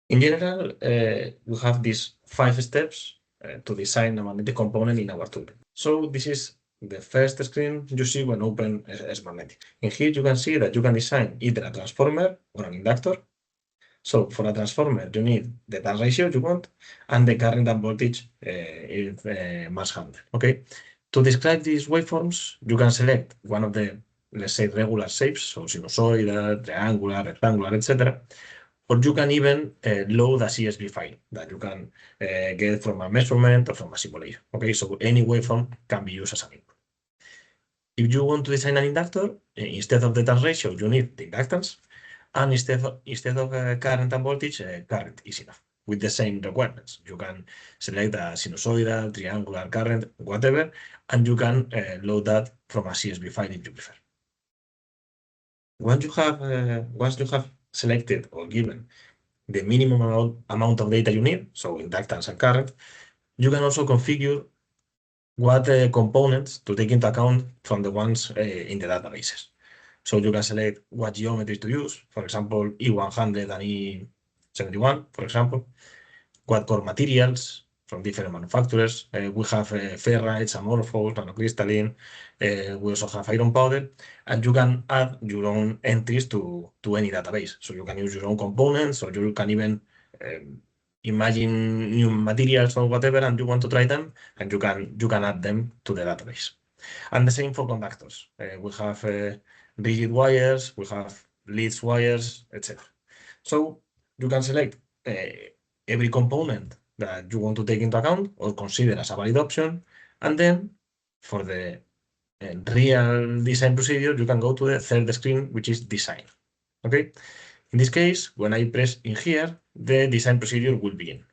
In general, we have these 5 steps to design a magnetic component in our tool. So this is the first screen you see when open SmartNetics. In here, you can see that you can design either a transformer or an inductor. So for a transformer, you need the turn ratio you want and the current and voltage must handle. Okay. To describe these waveforms, you can select one of the, let's say, regular shapes, so sinusoidal, triangular, rectangular, etc. Or you can even load a CSV file that you can get from a measurement or from a simulation. Okay, so any waveform can be used as an input. If you want to design an inductor, instead of the turn ratio, you need the inductance, and instead of current and voltage, current is enough with the same requirements. You can select a sinusoidal, triangular, current, whatever, and you can load that from a CSV file if you prefer. Once you have selected or given the minimum amount of data you need, so inductance and current, you can also configure what components to take into account from the ones in the databases. So you can select what geometries to use, for example, E100 and E71, for example, what core materials from different manufacturers. We have ferrites, amorphous, nanocrystalline. We also have iron powder, and you can add your own entries to any database. So you can use your own components, or you can even imagine new materials or whatever, and you want to try them, and you can add them to the database. And the same for conductors. We have rigid wires, we have leads wires, etc. So you can select every component that you want to take into account or consider as a valid option, and then for the real design procedure, you can go to the third screen, which is design. Okay. In this case, when I press in here, the design procedure will begin.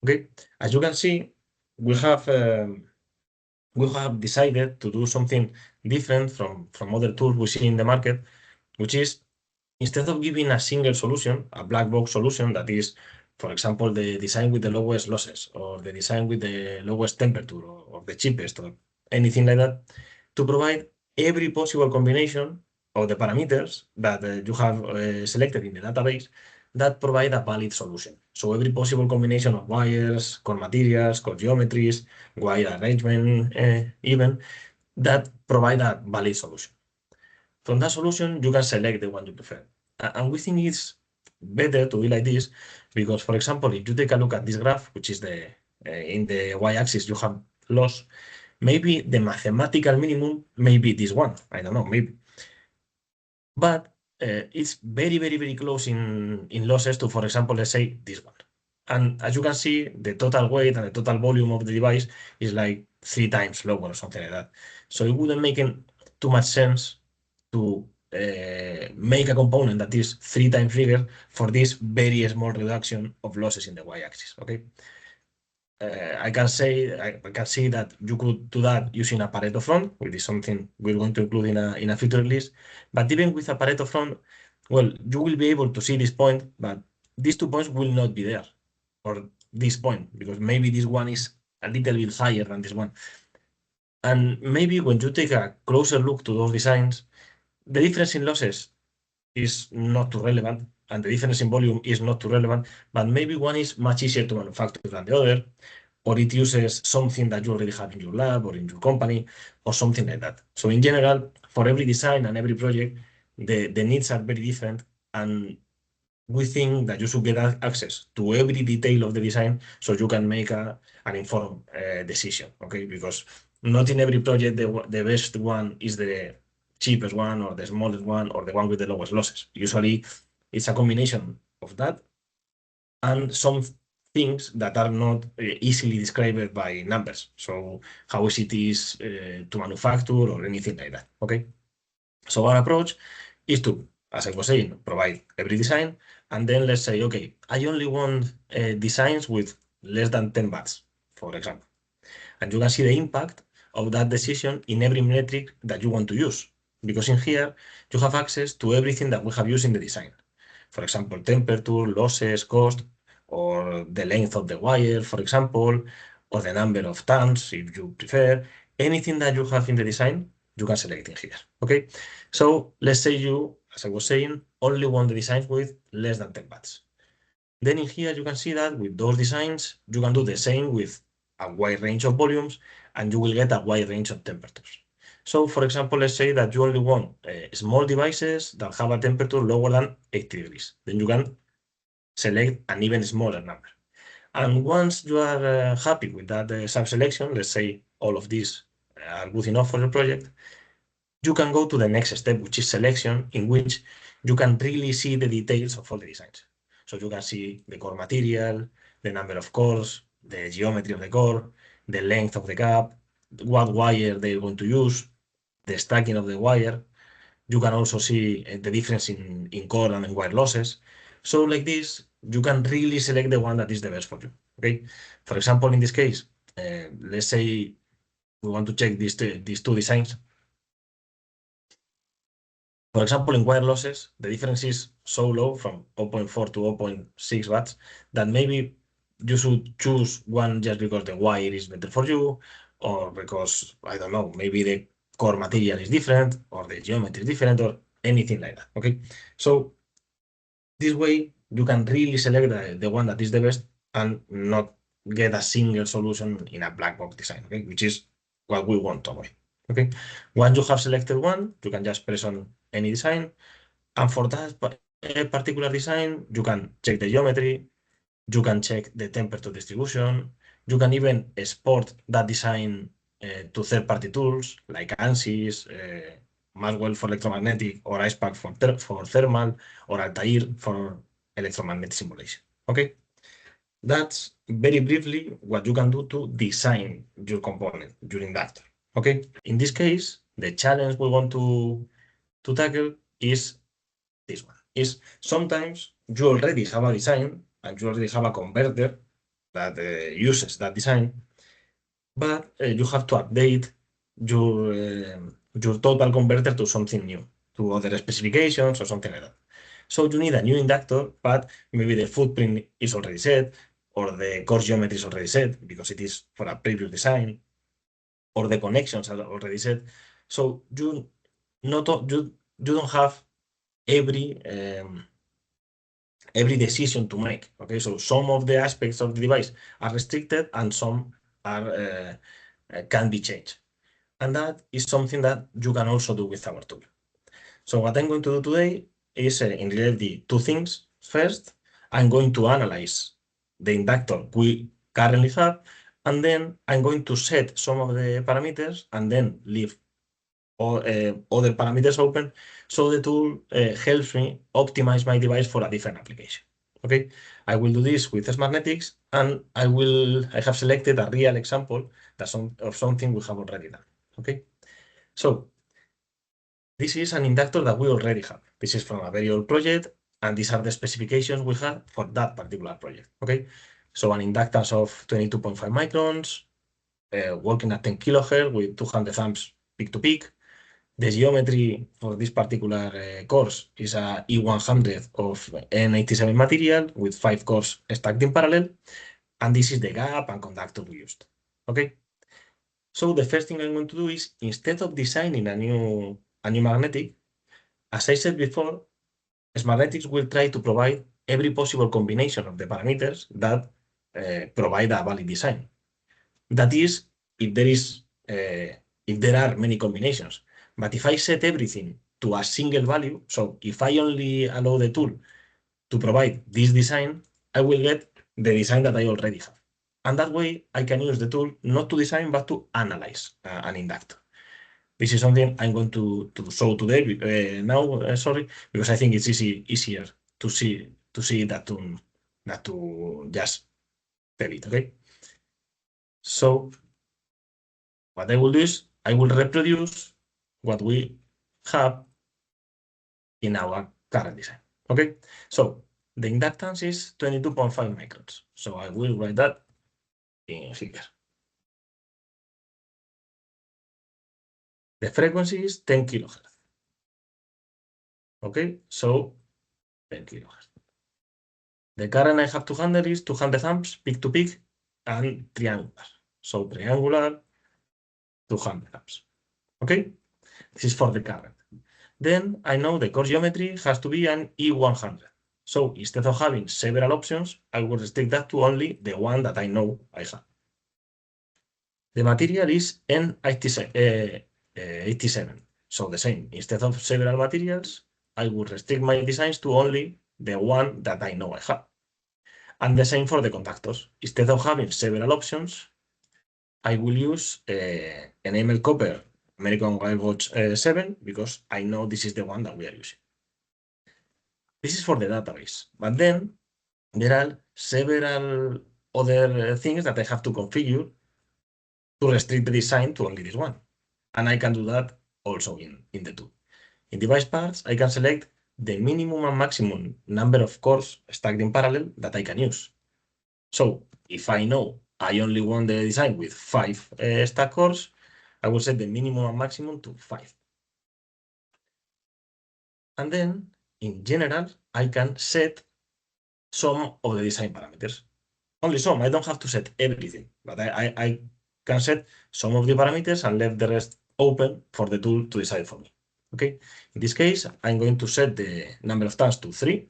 Okay. As you can see, we have decided to do something different from other tools we see in the market, which is instead of giving a single solution, a black box solution that is, for example, the design with the lowest losses or the design with the lowest temperature or the cheapest or anything like that, to provide every possible combination of the parameters that you have selected in the database that provide a valid solution. So every possible combination of wires, core materials, core geometries, wire arrangement, even, that provide a valid solution. From that solution, you can select the one you prefer. And we think it's better to be like this because, for example, if you take a look at this graph, which is the in the y-axis you have loss, maybe the mathematical minimum may be this one. I don't know, maybe. But it's very, very, very close in losses to, for example, let's say this one. And as you can see, the total weight and the total volume of the device is like 3 times lower or something like that. So it wouldn't make too much sense to make a component that is 3 times bigger for this very small reduction of losses in the y-axis. Okay. I can see that you could do that using a Pareto front, which is something we're going to include in a future release. But even with a Pareto front, well, you will be able to see this point, but these 2 points will not be there, or this point, because maybe this one is a little bit higher than this one. And maybe when you take a closer look to those designs, the difference in losses is not too relevant, and the difference in volume is not too relevant, but maybe one is much easier to manufacture than the other, or it uses something that you already have in your lab or in your company, or something like that. So in general, for every design and every project, the needs are very different, and we think that you should get access to every detail of the design so you can make an informed decision, okay? Because not in every project the best one is the cheapest one or the smallest one or the one with the lowest losses. Usually it's a combination of that and some things that are not easily described by numbers. So how easy it is to manufacture or anything like that, okay? So our approach is to, as I was saying, provide every design, and then let's say, okay, I only want designs with less than 10 watts, for example. And you can see the impact of that decision in every metric that you want to use. Because in here, you have access to everything that we have used in the design. For example, temperature, losses, cost, or the length of the wire, for example, or the number of turns, if you prefer. Anything that you have in the design, you can select in here, okay? So let's say you, as I was saying, only want the designs with less than 10 watts. Then in here, you can see that with those designs, you can do the same with a wide range of volumes, and you will get a wide range of temperatures. So, for example, let's say that you only want small devices that have a temperature lower than 80 degrees. Then you can select an even smaller number. And once you are happy with that sub-selection, let's say all of these are good enough for the project, you can go to the next step, which is selection, in which you can really see the details of all the designs. So you can see the core material, the number of cores, the geometry of the core, the length of the gap, what wire they're going to use, the stacking of the wire. You can also see the difference in core and in wire losses. So like this, you can really select the one that is the best for you. Okay. For example, in this case, let's say we want to check these two designs. For example, in wire losses, the difference is so low from 0.4 to 0.6 watts that maybe you should choose one just because the wire is better for you, or because, I don't know, maybe the core material is different, or the geometry is different, or anything like that. Okay. So this way, you can really select the one that is the best and not get a single solution in a black box design, okay, which is what we want to avoid. Okay. Once you have selected one, you can just press on any design. And for that particular design, you can check the geometry, you can check the temperature distribution, you can even export that design to third-party tools like ANSYS, Maxwell for electromagnetic, or IcePack for thermal, or Altair for electromagnetic simulation. Okay, that's very briefly what you can do to design your component, your inductor. Okay, in this case, the challenge we want to tackle is this one. Is sometimes you already have a design and you already have a converter that uses that design, but you have to update your total converter to something new, to other specifications or something like that. So you need a new inductor, but maybe the footprint is already set, or the core geometry is already set because it is for a previous design, or the connections are already set. So you don't have every decision to make. Okay, so some of the aspects of the device are restricted and some are can be changed. And that is something that you can also do with our tool. So what I'm going to do today is in reality two things. First, I'm going to analyze the inductor we currently have, and then I'm going to set some of the parameters and then leave all, other parameters open, so the tool helps me optimize my device for a different application. Okay, I will do this with SmartNetics, and I have selected a real example of something we have already done. Okay, so this is an inductor that we already have. This is from a very old project, and these are the specifications we had for that particular project. Okay, so an inductance of 22.5 microns, working at 10 kilohertz with 200 amps peak to peak. The geometry for this particular course is a E100 of N87 material with 5 cores stacked in parallel, and this is the gap and conductor we used. Okay, so the first thing I'm going to do is, instead of designing a new magnetic, as I said before, SmartNetics will try to provide every possible combination of the parameters that provide a valid design. That is, if there are many combinations. But if I set everything to a single value, so if I only allow the tool to provide this design, I will get the design that I already have. And that way, I can use the tool not to design, but to analyze an inductor. This is something I'm going to show today now. Sorry, because I think it's easier to see that to just tell it. Okay. So what I will do is I will reproduce what we have in our current design. Okay, so the inductance is 22.5 microns. So I will write that in here. The frequency is 10 kilohertz. Okay, so 10 kilohertz. The current I have to handle is 200 amps peak to peak and triangular. So triangular 200 amps. Okay, this is for the current. Then I know the core geometry has to be an E100. So instead of having several options, I will restrict that to only the one that I know I have. The material is N87. So the same. Instead of several materials, I will restrict my designs to only the one that I know I have. And the same for the conductors. Instead of having several options, I will use an AML copper American Railroad 7 because I know this is the one that we are using. This is for the database. But then there are several other things that I have to configure to restrict the design to only this one. And I can do that also in the tool. In device parts, I can select the minimum and maximum number of cores stacked in parallel that I can use. So if I know I only want the design with 5 stack cores, I will set the minimum and maximum to 5. And then, in general, I can set some of the design parameters. Only some. I don't have to set everything, but I can set some of the parameters and leave the rest open for the tool to decide for me. Okay. In this case, I'm going to set the number of turns to 3,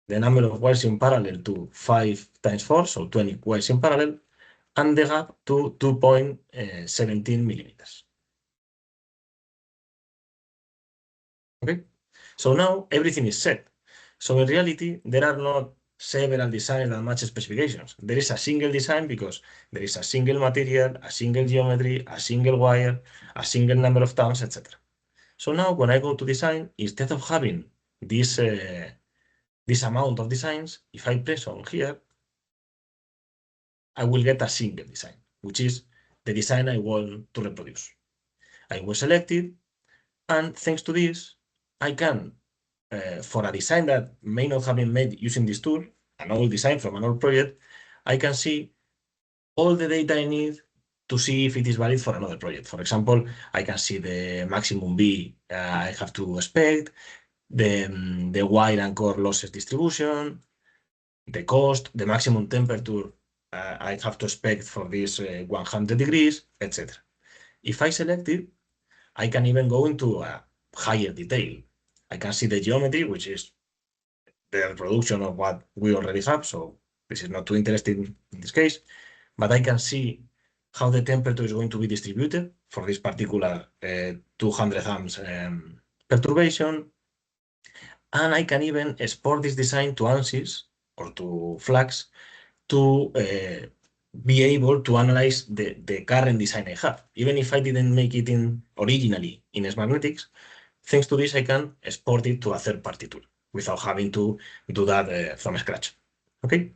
the number of wires in parallel to 5 times 4, so 20 wires in parallel, and the gap to 2.17 millimeters. Okay. So now everything is set. So in reality, there are not several designs that match specifications. There is a single design because there is a single material, a single geometry, a single wire, a single number of turns, etc. So now when I go to design, instead of having this amount of designs, if I press on here, I will get a single design, which is the design I want to reproduce. I will select it, and thanks to this, I can for a design that may not have been made using this tool, an old design from an old project, I can see all the data I need to see if it is valid for another project. For example, I can see the maximum B I have to expect, the wire and core losses distribution, the cost, the maximum temperature I have to expect for this 100 degrees, etc. If I select it, I can even go into a higher detail. I can see the geometry, which is the reproduction of what we already have, so this is not too interesting in this case, but I can see how the temperature is going to be distributed for this particular 200 amps perturbation, and I can even export this design to ANSYS or to Flux to be able to analyze the current design I have. Even if I didn't make it originally in SmartNetics, thanks to this, I can export it to a third-party tool without having to do that from scratch. Okay?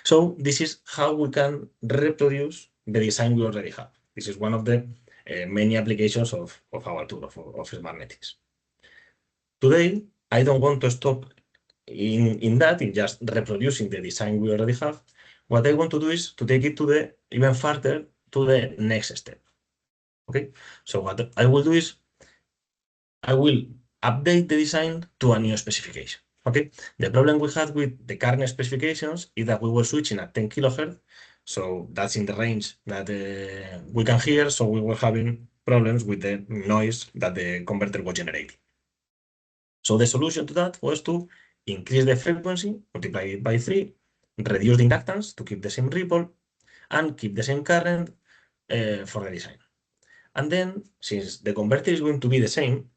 So this is how we can reproduce the design we already have. This is one of the many applications of our tool, of SmartNetics. Today, I don't want to stop in just reproducing the design we already have. What I want to do is to take it to even further to the next step. Okay? So what I will do is I will update the design to a new specification. Okay. The problem we had with the current specifications is that we were switching at 10 kilohertz. So that's in the range that we can hear. So we were having problems with the noise that the converter was generating. So the solution to that was to increase the frequency, multiply it by 3, reduce the inductance to keep the same ripple, and keep the same current for the design. And then, since the converter is going to be the same,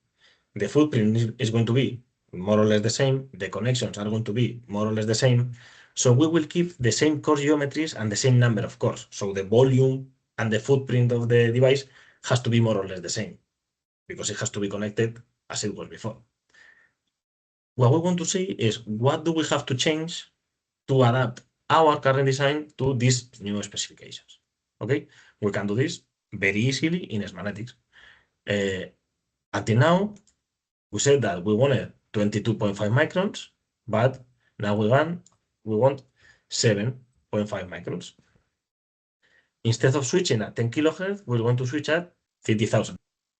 the footprint is going to be more or less the same, the connections are going to be more or less the same, so we will keep the same core geometries and the same number of cores. So the volume and the footprint of the device has to be more or less the same, because it has to be connected as it was before. What we want to see is what do we have to change to adapt our current design to these new specifications. Okay, we can do this very easily in SmartNetics. Until now, we said that we wanted 22.5 microns, but now we want 7.5 microns. Instead of switching at 10 kilohertz, we're going to switch at 50,000.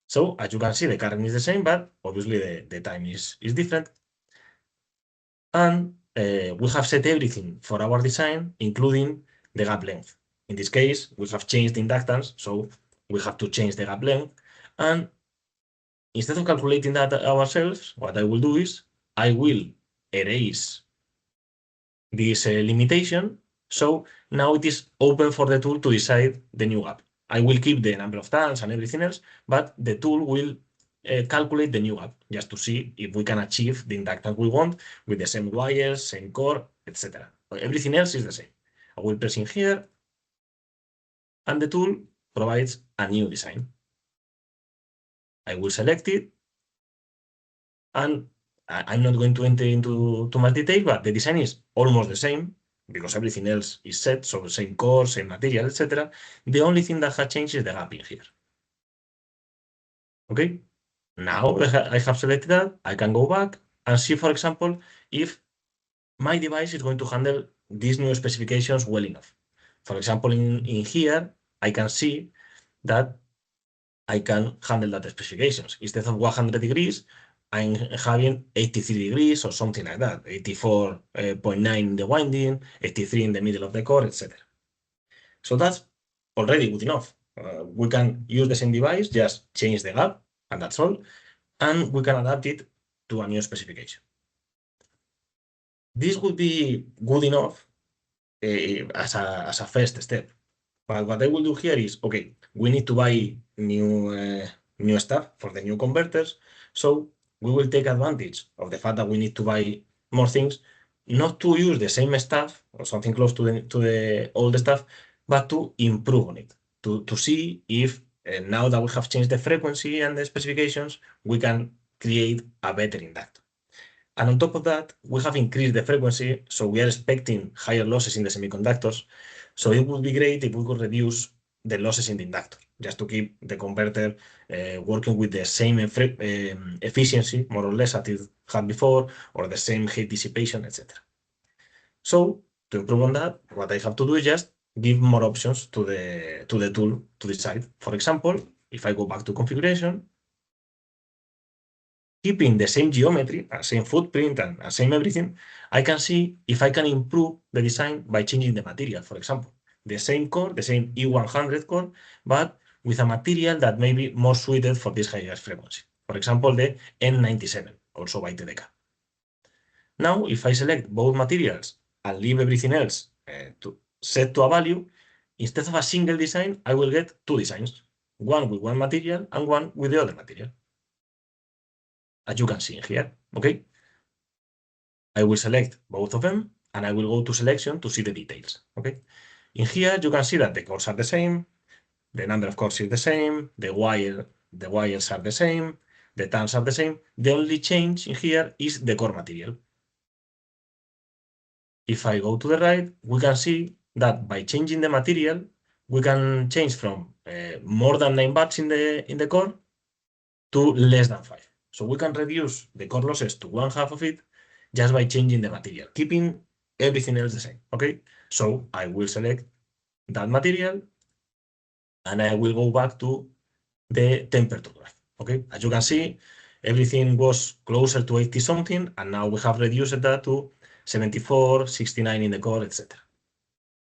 So as you can see, the current is the same, but obviously the time is different. And we have set everything for our design, including the gap length. In this case, we have changed the inductance, so we have to change the gap length. And instead of calculating that ourselves, what I will do is I will erase this limitation. So now it is open for the tool to decide the new gap. I will keep the number of turns and everything else, but the tool will calculate the new gap just to see if we can achieve the inductance we want with the same wires, same core, etc. Everything else is the same. I will press in here, and the tool provides a new design. I will select it, and I'm not going to enter into too much detail, but the design is almost the same because everything else is set, so same core, same material, etc. The only thing that has changed is the gap in here. Okay, now I have selected that. I can go back and see, for example, if my device is going to handle these new specifications well enough. For example, in here, I can see that I can handle that specifications. Instead of 100 degrees, I'm having 83 degrees or something like that, 84.9 in the winding, 83 in the middle of the core, etc. So that's already good enough. We can use the same device, just change the gap, and that's all. And we can adapt it to a new specification. This would be good enough as a first step. But what I will do here is, okay, we need to buy new stuff for the new converters. So we will take advantage of the fact that we need to buy more things, not to use the same stuff or something close to the old stuff, but to improve on it, to see if now that we have changed the frequency and the specifications, we can create a better inductor. And on top of that, we have increased the frequency, so we are expecting higher losses in the semiconductors. So it would be great if we could reduce the losses in the inductor, just to keep the converter working with the same efficiency, more or less, as it had before, or the same heat dissipation, etc. So to improve on that, what I have to do is just give more options to the tool to decide. For example, if I go back to configuration, keeping the same geometry, same footprint, and same everything, I can see if I can improve the design by changing the material. For example, the same core, the same E100 core, but with a material that may be more suited for this higher frequency. For example, the N97, also by TDK. Now, if I select both materials and leave everything else to set to a value, instead of a single design, I will get two designs, one with one material and one with the other material, as you can see here, okay? I will select both of them, and I will go to selection to see the details, okay? In here, you can see that the cores are the same, the number of cores is the same, the wires are the same, the turns are the same. The only change in here is the core material. If I go to the right, we can see that by changing the material, we can change from more than 9 watts in the core to less than 5. So we can reduce the core losses to 1/2 of it just by changing the material, keeping everything else the same, okay? So I will select that material, and I will go back to the temperature graph, okay? As you can see, everything was closer to 80 something, and now we have reduced that to 74, 69 in the core, etc.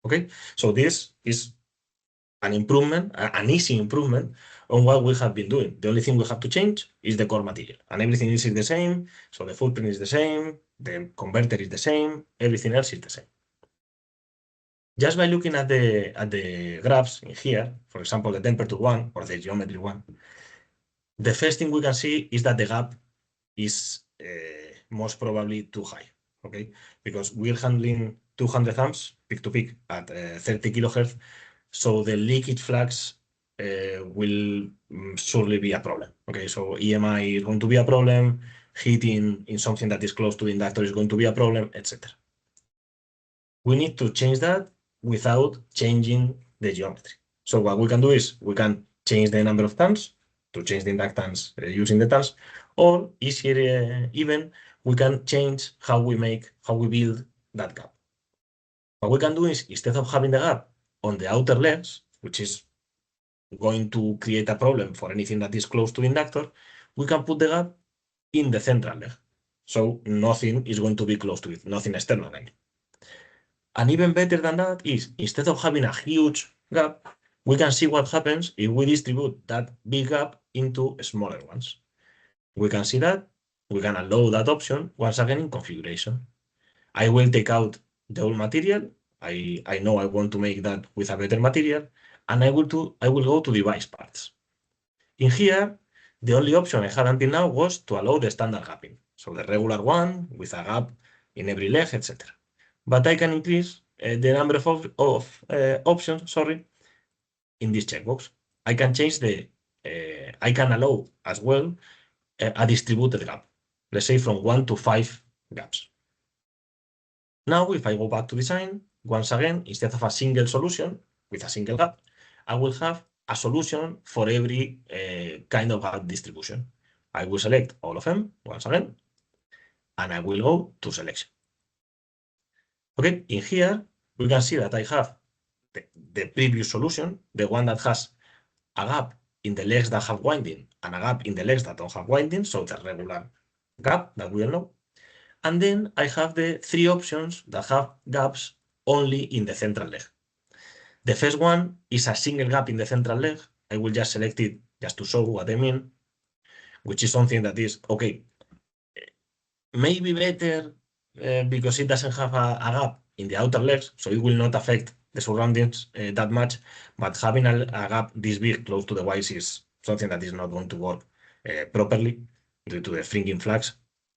Okay, so this is an improvement, an easy improvement on what we have been doing. The only thing we have to change is the core material, and everything is the same. So the footprint is the same, the converter is the same, everything else is the same. Just by looking at the graphs in here, for example, the temperature one or the geometry one, the first thing we can see is that the gap is most probably too high, okay? Because we're handling 200 amps peak to peak at 30 kilohertz, so the leakage flux will surely be a problem, okay? So EMI is going to be a problem, heating in something that is close to the inductor is going to be a problem, etc. We need to change that without changing the geometry. So what we can do is we can change the number of turns to change the inductance using the turns, or easier even, we can change how we build that gap. What we can do is, instead of having the gap on the outer legs, which is going to create a problem for anything that is close to the inductor, we can put the gap in the central leg. So nothing is going to be close to it, nothing external. And even better than that is, instead of having a huge gap, we can see what happens if we distribute that big gap into smaller ones. We can see that we can allow that option once again in configuration. I will take out the old material. I know I want to make that with a better material, and I will go to device parts. In here, the only option I had until now was to allow the standard gapping, so the regular one with a gap in every leg, etc. But I can increase the number of options, in this checkbox. I can change I can allow as well a distributed gap, let's say from 1 to 5 gaps. Now, if I go back to design, once again, instead of a single solution with a single gap, I will have a solution for every kind of gap distribution. I will select all of them once again, and I will go to selection. Okay, in here, we can see that I have the previous solution, the one that has a gap in the legs that have winding and a gap in the legs that don't have winding, so the regular gap that we all know. And then I have the 3 options that have gaps only in the central leg. The first one is a single gap in the central leg. I will just select it just to show what I mean, which is something that is, okay, maybe better because it doesn't have a gap in the outer legs, so it will not affect the surroundings that much, but having a gap this big close to the wires is something that is not going to work properly due to the fringing flags.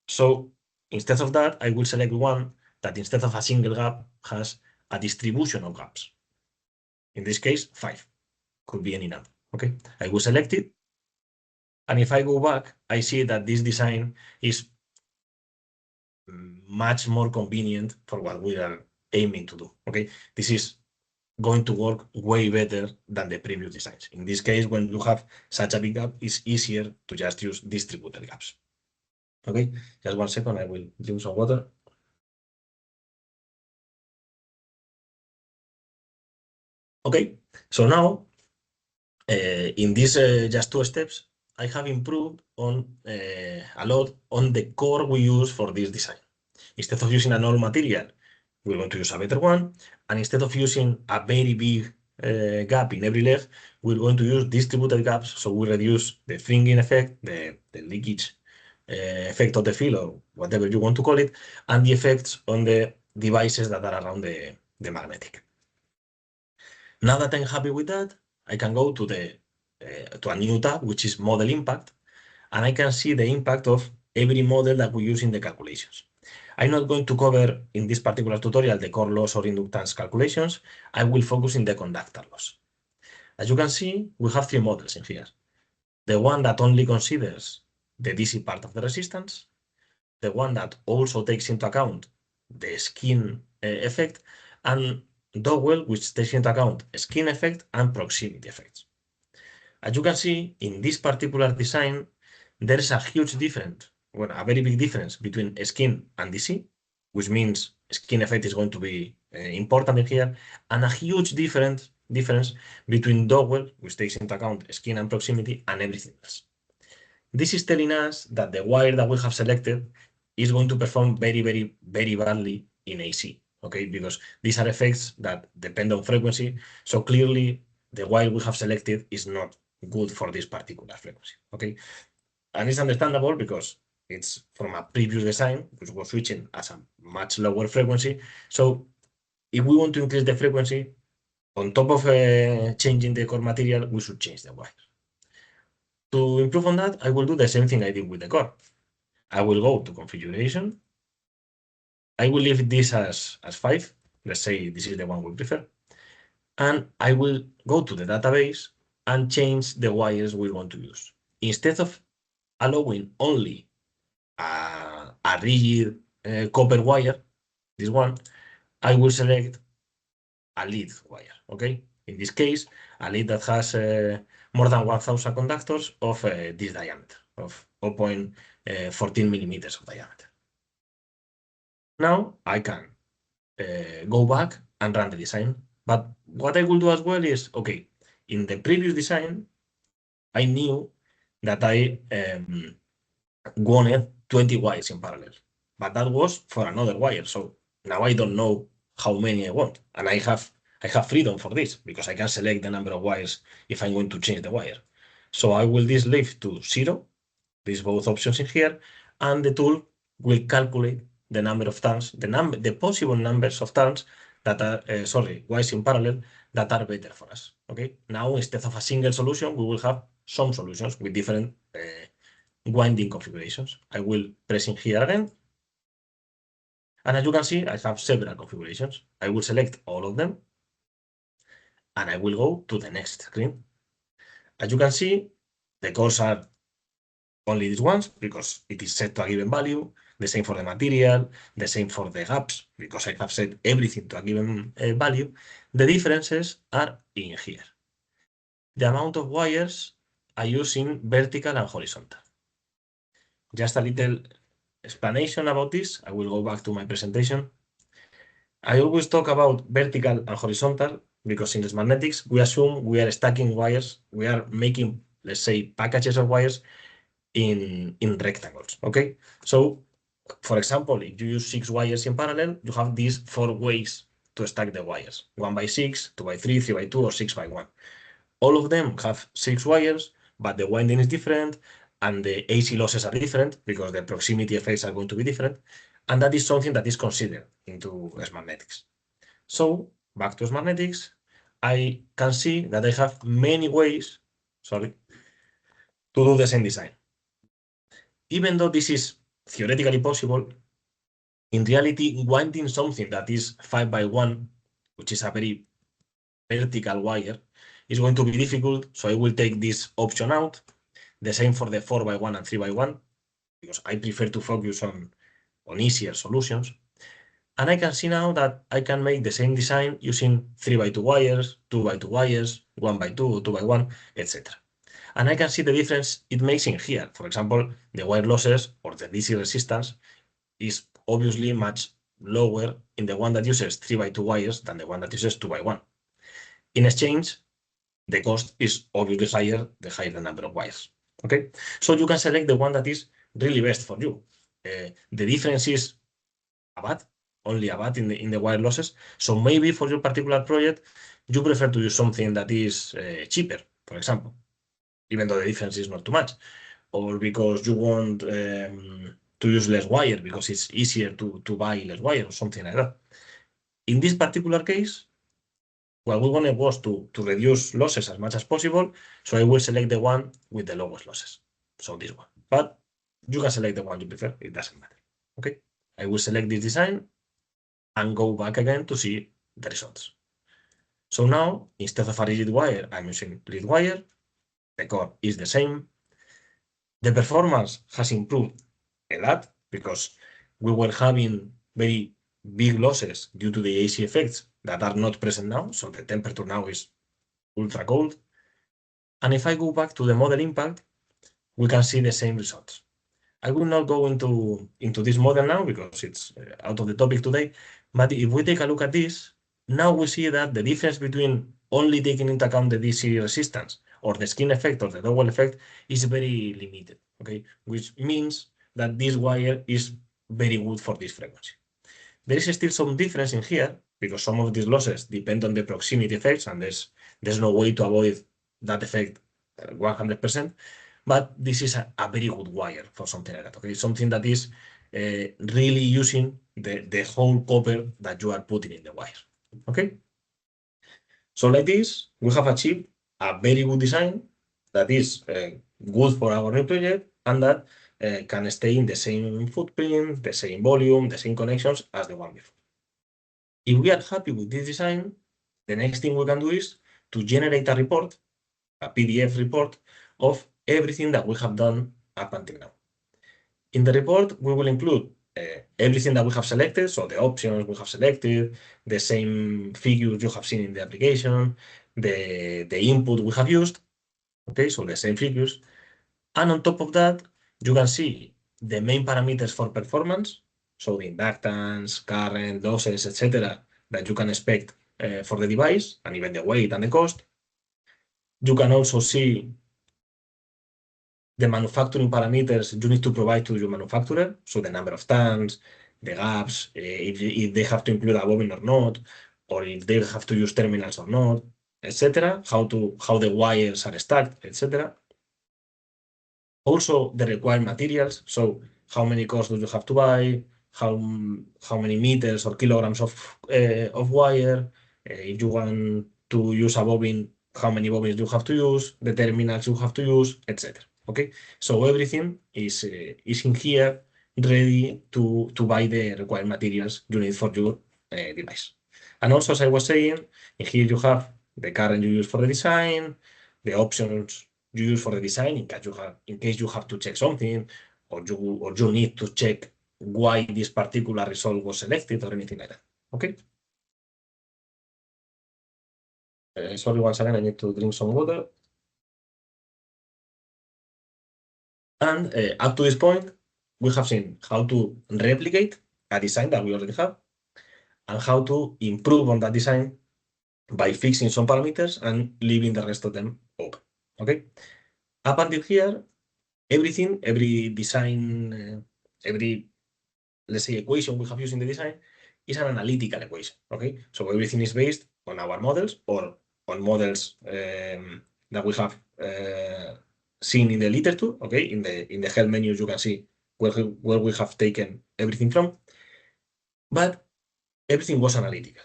So instead of that, I will select one that instead of a single gap has a distribution of gaps. In this case, 5. Could be any number. Okay, I will select it. And if I go back, I see that this design is much more convenient for what we are aiming to do. Okay, this is going to work way better than the previous designs. In this case, when you have such a big gap, it's easier to just use distributed gaps. Okay, just 1 second, I will drink some water. Okay, so now in these just 2 steps, I have improved on a lot on the core we use for this design. Instead of using a normal material, we're going to use a better one. And instead of using a very big gap in every leg, we're going to use distributed gaps. So we reduce the fringing effect, the leakage effect of the field, or whatever you want to call it, and the effects on the devices that are around the magnetic. Now that I'm happy with that, I can go to a new tab, which is model impact, and I can see the impact of every model that we use in the calculations. I'm not going to cover in this particular tutorial the core loss or inductance calculations. I will focus in the conductor loss. As you can see, we have 3 models in here. The one that only considers the DC part of the resistance, the one that also takes into account the skin effect, and Dowell, which takes into account skin effect and proximity effects. As you can see, in this particular design, there is a huge difference, well, a very big difference between skin and DC, which means skin effect is going to be important in here, and a huge difference between Dowell, which takes into account skin and proximity, and everything else. This is telling us that the wire that we have selected is going to perform very, very, very badly in AC, okay? Because these are effects that depend on frequency, so clearly the wire we have selected is not good for this particular frequency, okay? And it's understandable because it's from a previous design, which was switching at a much lower frequency. So if we want to increase the frequency, on top of changing the core material, we should change the wire. To improve on that, I will do the same thing I did with the core. I will go to configuration. I will leave this as 5. Let's say this is the one we prefer. And I will go to the database and change the wires we want to use. Instead of allowing only a rigid copper wire, this one, I will select a lead wire, okay? In this case, a lead that has more than 1,000 conductors of this diameter, of 0.14 millimeters of diameter. Now I can go back and run the design. But what I will do as well is, okay, in the previous design, I knew that I wanted 20 wires in parallel, but that was for another wire. So now I don't know how many I want, and I have freedom for this because I can select the number of wires if I'm going to change the wire. So I will leave to 0, these both options in here, and the tool will calculate the number of turns, the possible numbers of turns that are, wires in parallel that are better for us. Okay. Now, instead of a single solution, we will have some solutions with different winding configurations. I will press in here again. And as you can see, I have several configurations. I will select all of them and I will go to the next screen. As you can see, the cores are only these ones because it is set to a given value, the same for the material, the same for the gaps, because I have set everything to a given value. The differences are in here. The amount of wires I use in vertical and horizontal. Just a little explanation about this. I will go back to my presentation. I always talk about vertical and horizontal because in SmartNetics, we assume we are stacking wires. We are making, let's say, packages of wires in rectangles, okay? So, for example, if you use 6 wires in parallel, you have these 4 ways to stack the wires. 1 by 6, 2 by 3, 3 by 2, or 6 by 1. All of them have 6 wires, but the winding is different, and the AC losses are different because the proximity effects are going to be different, and that is something that is considered into SmartNetics. So, back to SmartNetics, I can see that I have many ways, to do the same design. Even though this is theoretically possible, in reality, winding something that is 5 by 1, which is a very vertical wire, is going to be difficult. So I will take this option out. The same for the 4 by 1 and 3 by 1, because I prefer to focus on easier solutions. And I can see now that I can make the same design using 3 by 2 wires, 2 by 2 wires, 1 by 2, 2 by 1, etc. And I can see the difference it makes in here. For example, the wire losses or the DC resistance is obviously much lower in the one that uses 3 by 2 wires than the one that uses 2 by 1. In exchange, the cost is obviously higher, the higher the number of wires. Okay, so you can select the one that is really best for you. The difference is only a bat in the wire losses. So maybe for your particular project, you prefer to use something that is cheaper, for example, even though the difference is not too much, or because you want to use less wire because it's easier to buy less wire or something like that. In this particular case, what we wanted was to reduce losses as much as possible, so I will select the one with the lowest losses, so this one. But you can select the one you prefer, it doesn't matter. Okay, I will select this design and go back again to see the results. So now, instead of a rigid wire, I'm using lead wire. The core is the same. The performance has improved a lot because we were having very big losses due to the AC effects that are not present now. So the temperature now is ultra cold. And if I go back to the model impact, we can see the same results. I will not go into this model now because it's out of the topic today. But if we take a look at this, now we see that the difference between only taking into account the DC resistance or the skin effect or the double effect is very limited, okay? Which means that this wire is very good for this frequency. There is still some difference in here because some of these losses depend on the proximity effects and there's no way to avoid that effect 100%. But this is a very good wire for something like that, okay? Something that is really using the whole copper that you are putting in the wire, okay? So like this, we have achieved a very good design that is good for our new project and that can stay in the same footprint, the same volume, the same connections as the one before. If we are happy with this design, the next thing we can do is to generate a report, a PDF report of everything that we have done up until now. In the report, we will include everything that we have selected, so the options we have selected, the same figures you have seen in the application, the input we have used, okay, so the same figures. And on top of that, you can see the main parameters for performance, so the inductance, current, losses, etc., that you can expect for the device, and even the weight and the cost. You can also see the manufacturing parameters you need to provide to your manufacturer, so the number of tons, the gaps, if they have to include a bobbin or not, or if they have to use terminals or not, etc., how the wires are stacked, etc. Also, the required materials, so how many cores do you have to buy, how many meters or kilograms of wire, if you want to use a bobbin, how many bobbins do you have to use, the terminals you have to use, etc. Okay, so everything is in here ready to buy the required materials you need for your device. And also, as I was saying, in here you have the current you use for the design, the options you use for the design in case you have to check something, or you need to check why this particular result was selected or anything like that. Okay. Sorry, once again, I need to drink some water. And up to this point, we have seen how to replicate a design that we already have and how to improve on that design by fixing some parameters and leaving the rest of them open. Okay. Up until here, everything, every design, every, let's say, equation we have used in the design is an analytical equation. Okay. So everything is based on our models or on models that we have seen in the literature. Okay. In the help menu, you can see where we have taken everything from. But everything was analytical.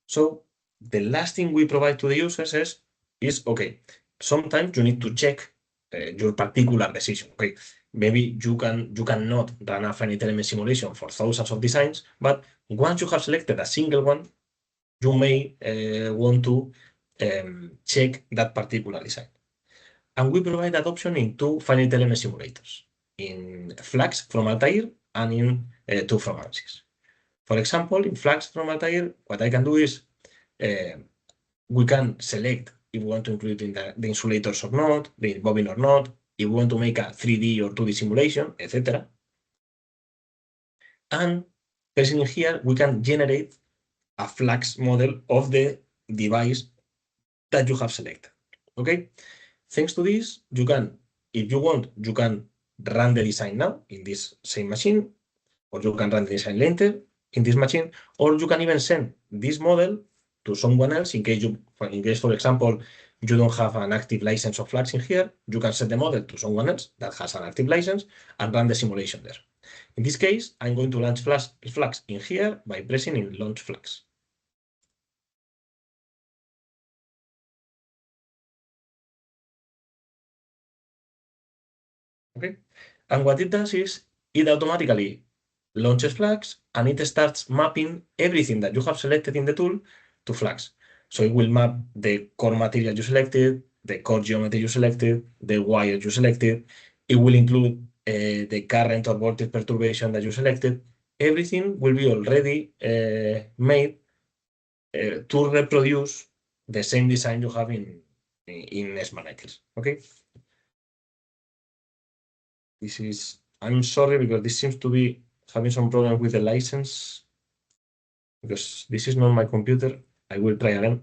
So the last thing we provide to the users is okay, sometimes you need to check your particular decision. Okay, maybe you cannot run a finite element simulation for thousands of designs, but once you have selected a single one, you may want to check that particular design. And we provide that option in two finite element simulators, in Flux from Altair and in 2 from ANSYS. For example, in Flux from Altair, what I can do is we can select if we want to include in the insulators or not, the bobbin or not, if we want to make a 3D or 2D simulation, etc. And pressing in here, we can generate a Flux model of the device that you have selected. Okay? Thanks to this, you can, if you want, you can run the design now in this same machine, or you can run the design later in this machine, or you can even send this model to someone else in case, for example, you don't have an active license of Flux in here. You can send the model to someone else that has an active license and run the simulation there. In this case, I'm going to launch Flux in here by pressing in Launch Flux. Okay, and what it does is it automatically launches Flux and it starts mapping everything that you have selected in the tool to Flux. So it will map the core material you selected, the core geometry you selected, the wire you selected. It will include the current or voltage perturbation that you selected. Everything will be already made to reproduce the same design you have in SmartNetics. Okay. I'm sorry because this seems to be having some problem with the license because this is not my computer. I will try again.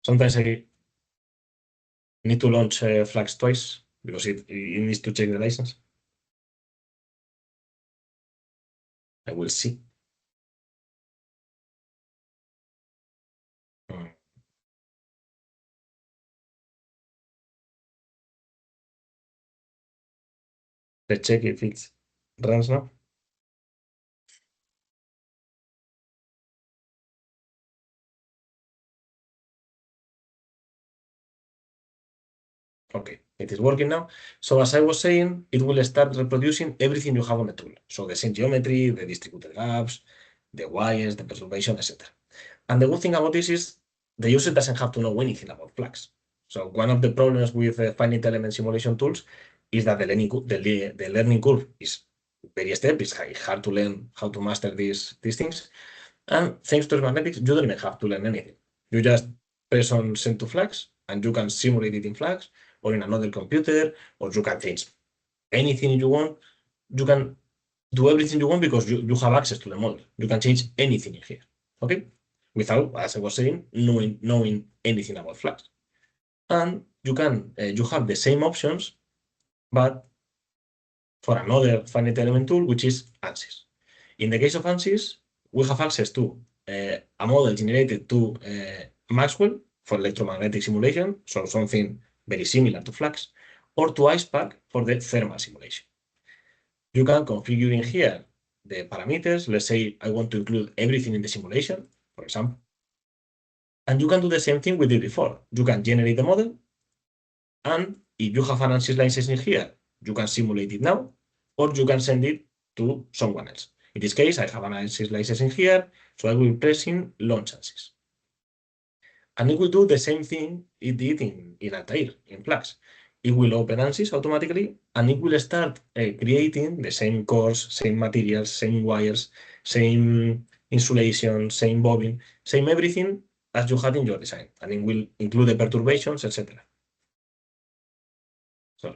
Sometimes I need to launch Flux twice because it needs to check the license. I will see. Let's check if it runs now. Okay, it is working now. So as I was saying, it will start reproducing everything you have on the tool. So the same geometry, the distributed gaps, the wires, the perturbation, etc. And the good thing about this is the user doesn't have to know anything about Flux. So one of the problems with finite element simulation tools is that the learning curve is very steep. It's hard to learn how to master these things. And thanks to SmartNetics, you don't even have to learn anything. You just press on send to Flux and you can simulate it in Flux or in another computer, or you can change anything you want. You can do everything you want because you have access to the model. You can change anything in here. Okay? Without, as I was saying, knowing anything about Flux. And you have the same options, but for another finite element tool, which is ANSYS. In the case of ANSYS, we have access to a model generated to Maxwell for electromagnetic simulation, so something very similar to Flux, or to IcePack for the thermal simulation. You can configure in here the parameters. Let's say I want to include everything in the simulation, for example. And you can do the same thing we did before. You can generate the model, and if you have an ANSYS license in here, you can simulate it now, or you can send it to someone else. In this case, I have an ANSYS license in here, so I will press in launch ANSYS. And it will do the same thing it did in Altair, in Flux. It will open ANSYS automatically, and it will start creating the same cores, same materials, same wires, same insulation, same bobbin, same everything as you had in your design. And it will include the perturbations, etc. So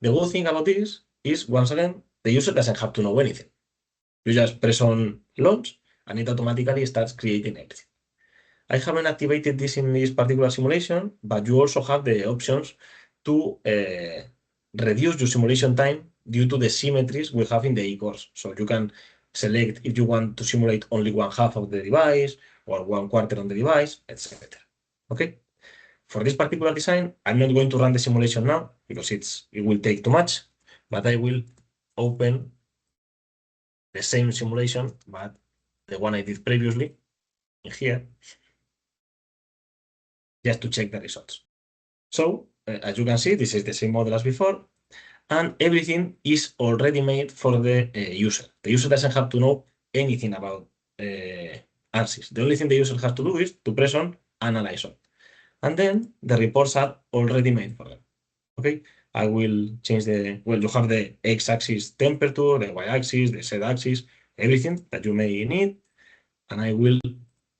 the good thing about this is, once again, the user doesn't have to know anything. You just press on launch, and it automatically starts creating everything. I haven't activated this in this particular simulation, but you also have the options to reduce your simulation time due to the symmetries we have in the E-cores. So you can select if you want to simulate only one half of the device or 1/4 on the device, etc. Okay. For this particular design, I'm not going to run the simulation now because it will take too much, but I will open the same simulation, but the one I did previously in here, just to check the results. So, as you can see, this is the same model as before, and everything is already made for the user. The user doesn't have to know anything about ANSYS. The only thing the user has to do is to press on Analyze All. And then the reports are already made for them. Okay, I will change you have the x-axis temperature, the y-axis, the z-axis, everything that you may need, and I will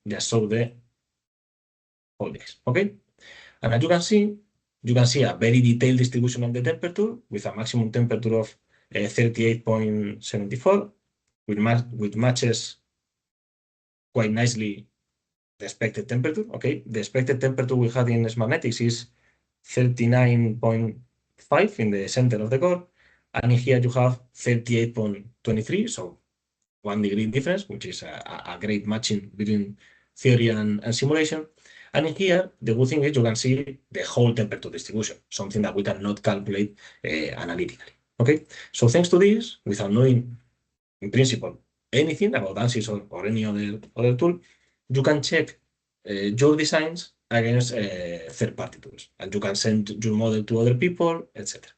just show the whole days. Okay, and as you can see a very detailed distribution of the temperature with a maximum temperature of 38.74, which matches quite nicely the expected temperature. Okay, the expected temperature we had in SmartNetics is 39.5 in the center of the core, and in here you have 38.23, so 1 degree difference, which is a great matching between theory and simulation. And in here, the good thing is you can see the whole temperature distribution, something that we cannot calculate analytically. Okay, so thanks to this, without knowing in principle anything about ANSYS or any other tool, you can check your designs against third-party tools, and you can send your model to other people, etc.